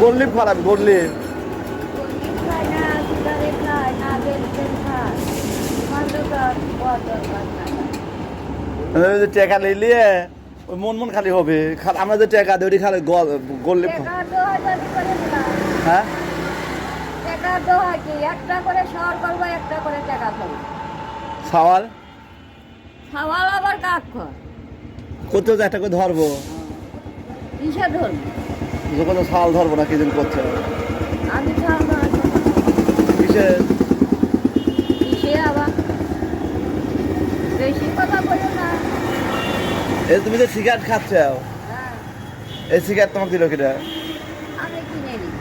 গোল্লিপ খারাপ গোল্লিপ টেকা লিয়ে ওই মন খালি হবে আমরা যে টেকা দিই খালি গোল্লিপ হ্যাঁ একটা করে সওয়াল করবো একটা করে টাকা খাবো সওয়াল সওয়াল আবার কাক খর করতে একটা করে ধরবো কিসে ধরবো যখন সওয়াল ধরবো না কি দিন করছে আমি খাবো কিসে কিসে আবার বেশি কথা বলো না এই তুমি যে সিগারেট খাচ্ছ হ্যাঁ, এই সিগারেট তোমাকে দিল কিনা আমি কিনে দিই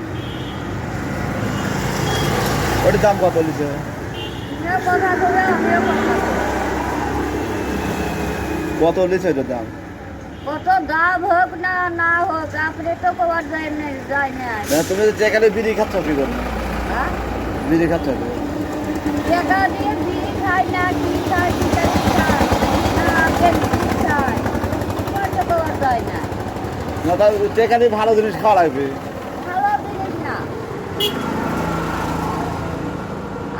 ওটার দাম কত লিছে তুমিও কথা বলে আমিও কথা বলি কত লিছে ওটার দাম কত দাম হোক না না হোক আপনি তো কবার যায় না না, তুমি যে টেকালে বিড়ি খাচ্ছ কি করে হ্যাঁ বিড়ি খাচ্ছ কি? টাকা দিয়ে বিড়ি খাই না কি খাই সিগারেট খাই না আপেল খাই তোমার তো কবার যায় না না তা টেকালে ভালো জিনিস খাওয়া লাগবে ভালো জিনিস না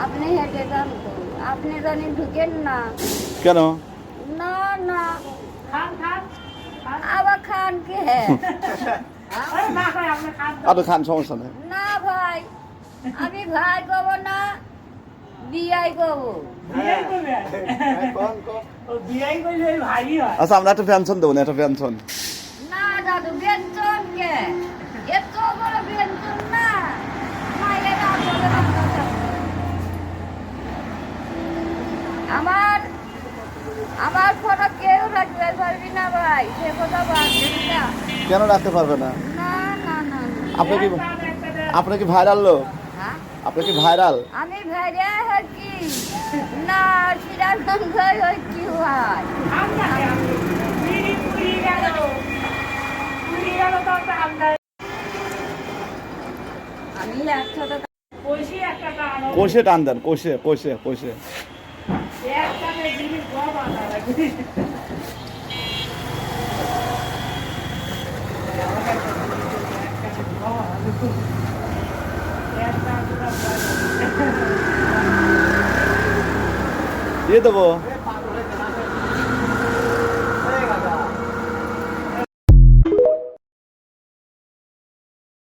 আপনি হেঁটে যান তো আপনি জানি ঢুকেন না কেন না না আবার খান কে হ্যাঁ আপনি খান সমস্যা নেই না ভাই আমি ভাই কব না বিয়াই কব আচ্ছা আমরা একটা পেনশন দেবো না একটা পেনশন না দাদু বেতন কে এত বড় বেতন না মায়ের আসলে আমার ফটো কেউ রাখবে পারবি না ভাই সে কথা ভাববি না কেন রাখতে পারবে না না না না আপনি কি ভাইরাল লোক হ্যাঁ আপনি কি ভাইরাল আমি ভেড়ে হচ্ছি না চিরানন্দ হচ্ছি ভাই আমি 100 টাকা কোষে টান দেন কোষে কোষে কোষে দিয়ে দেবো